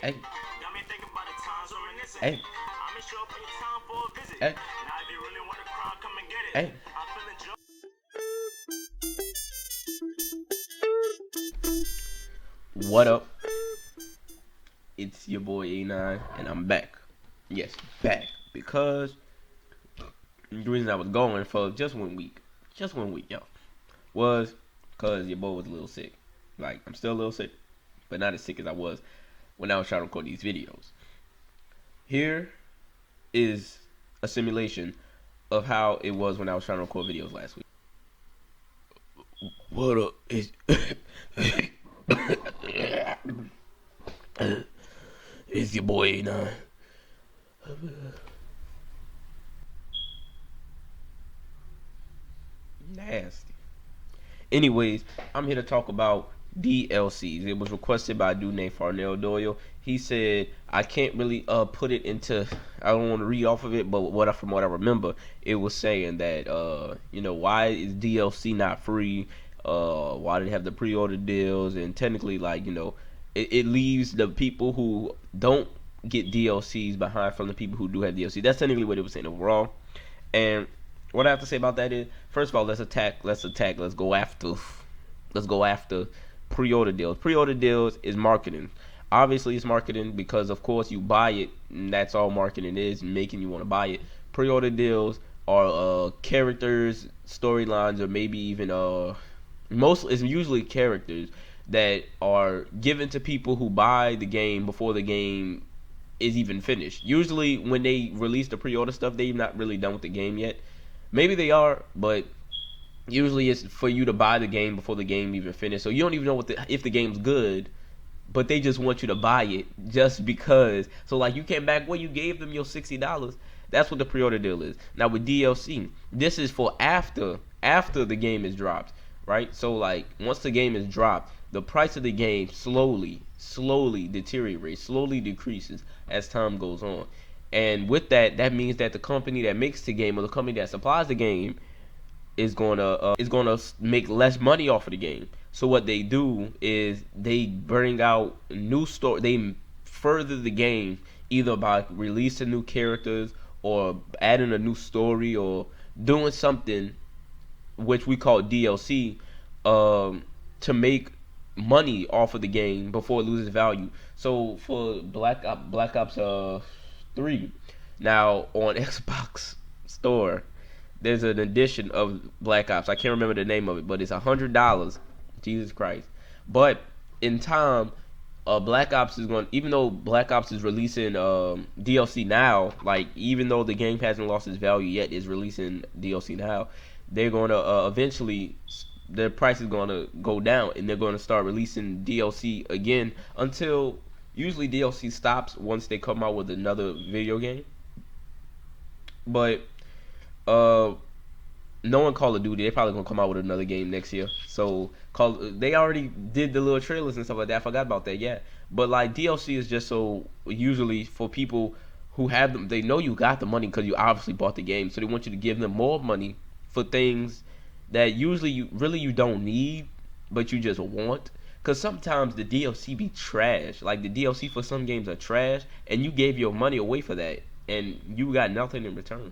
Hey. Hey. Hey. Hey. What up? It's your boy A9, and I'm back. Yes, back. Because the reason I was going for just 1 week, y'all, was because your boy was a little sick. Like, I'm still a little sick, but not as sick as I was when I was trying to record these videos. Here is a simulation of how it was when I was trying to record videos last week. What up? It's your boy A9. Nasty. Anyways, I'm here to talk about DLCs. It was requested by a dude named Farnell Doyle. He said I can't really put it into. I don't want to read off of it, but from what I remember, it was saying that why is DLC not free? Why do they have the pre-order deals? And technically, it leaves the people who don't get DLCs behind from the people who do have DLC. That's technically what it was saying overall. And what I have to say about that is, first of all, let's go after pre-order deals. Pre-order deals is marketing. Obviously, it's marketing because, of course, you buy it, and that's all marketing is, making you want to buy it. Pre-order deals are characters, storylines, or maybe even it's usually characters that are given to people who buy the game before the game is even finished. Usually, when they release the pre-order stuff, they're not really done with the game yet. Maybe they are, but usually it's for you to buy the game before the game even finished. So you don't even know if the game's good, but they just want you to buy it just because. So like you came back, you gave them your $60. That's what the pre-order deal is. Now with DLC, this is for after the game is dropped, right? So like once the game is dropped, the price of the game slowly deteriorates, slowly decreases as time goes on. And with that means that the company that makes the game or the company that supplies the game is gonna make less money off of the game. So what they do is they bring out new story. They further the game either by releasing new characters or adding a new story or doing something which we call DLC to make money off of the game before it loses value. So for Black Ops 3, now on Xbox Store, there's an edition of Black Ops. I can't remember the name of it, but it's $100. Jesus Christ! But in time, Black Ops is going. Even though Black Ops is releasing DLC now, like even though the game hasn't lost its value yet, is releasing DLC now. They're going to eventually. Their price is going to go down, and they're going to start releasing DLC again until usually DLC stops once they come out with another video game. But knowing Call of Duty, they're probably gonna come out with another game next year. So they already did the little trailers and stuff like that. I forgot about that. Yeah, but like DLC is just so usually for people who have them, they know you got the money because you obviously bought the game, so they want you to give them more money for things that usually you don't need, but you just want. Because sometimes the DLC be trash. Like the DLC for some games are trash, and you gave your money away for that, and you got nothing in return.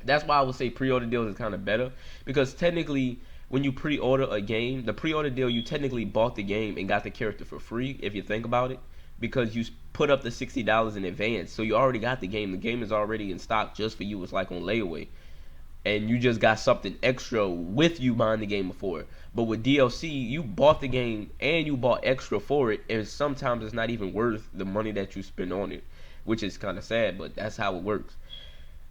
That's why I would say pre-order deals is kind of better, because technically when you pre-order a game, the pre-order deal, you technically bought the game and got the character for free if you think about it, because you put up the $60 in advance, so you already got the game. The game is already in stock just for you. It's like on layaway, and you just got something extra with you buying the game before. But with DLC, you bought the game and you bought extra for it, and sometimes it's not even worth the money that you spend on it, which is kind of sad, but that's how it works.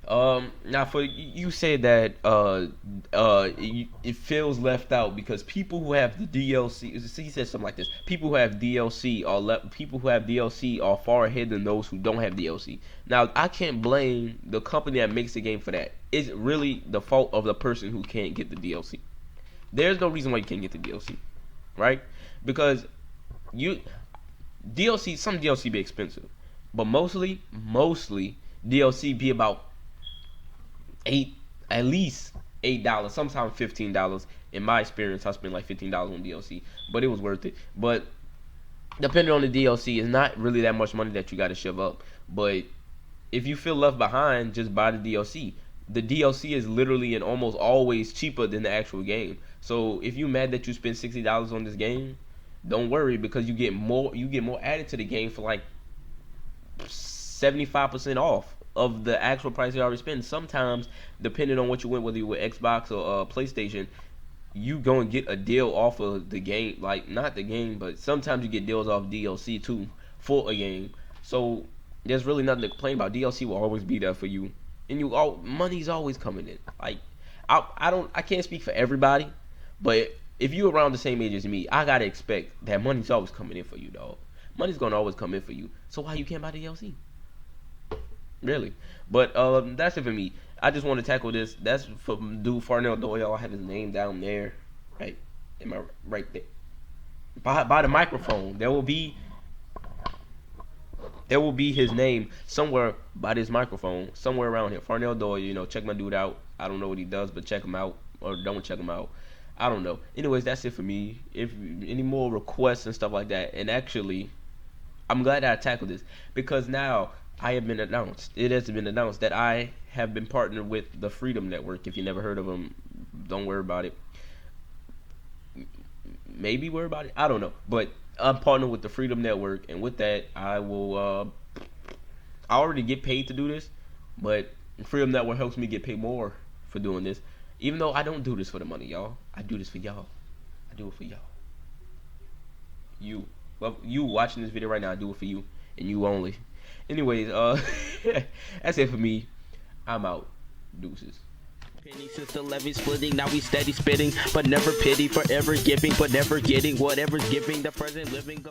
Now for you said that it feels left out because people who have the DLC. He said something like this: people who have DLC are far ahead than those who don't have DLC. Now I can't blame the company that makes the game for that. It's really the fault of the person who can't get the DLC. There's no reason why you can't get the DLC, right? Because some DLC be expensive, but mostly DLC be about at least $8, sometimes $15. In my experience, I spent like $15 on DLC, but it was worth it. But depending on the DLC, it's not really that much money that you got to shove up. But if you feel left behind, just buy the DLC. The DLC is literally and almost always cheaper than the actual game. So if you mad that you spent $60 on this game, don't worry, because you get more. You get more added to the game for like 75% off of the actual price you already spent. Sometimes, depending on what you went, whether you were Xbox or PlayStation, you go and get a deal off of the game. Like, not the game, but sometimes you get deals off DLC too for a game. So there's really nothing to complain about. DLC will always be there for you, and money's always coming in. Like, I can't speak for everybody, but if you're around the same age as me, I gotta expect that money's always coming in for you, dog. Money's gonna always come in for you. So why you can't buy the DLC? Really? But that's it for me. I just want to tackle this. That's for dude Farnell Doyle. I have his name down there, right? Am I right there? By the microphone, there will be his name somewhere by this microphone, somewhere around here. Farnell Doyle. You know, check my dude out. I don't know what he does, but check him out, or don't check him out. I don't know. Anyways, that's it for me. If any more requests and stuff like that, and actually, I'm glad that I tackled this, because now it has been announced that I have been partnered with the Freedom Network. If you never heard of them, don't worry about it. Maybe worry about it. I don't know. But I'm partnered with the Freedom Network, and with that, I will. I already get paid to do this, but Freedom Network helps me get paid more for doing this. Even though I don't do this for the money, y'all. I do this for y'all. I do it for y'all. You. Well, you watching this video right now, I do it for you, and you only. Anyways, that's it for me. I'm out. Deuces. Penny since the levy splitting, now we steady spitting, but never pity, forever giving, but never getting whatever's giving, the present living.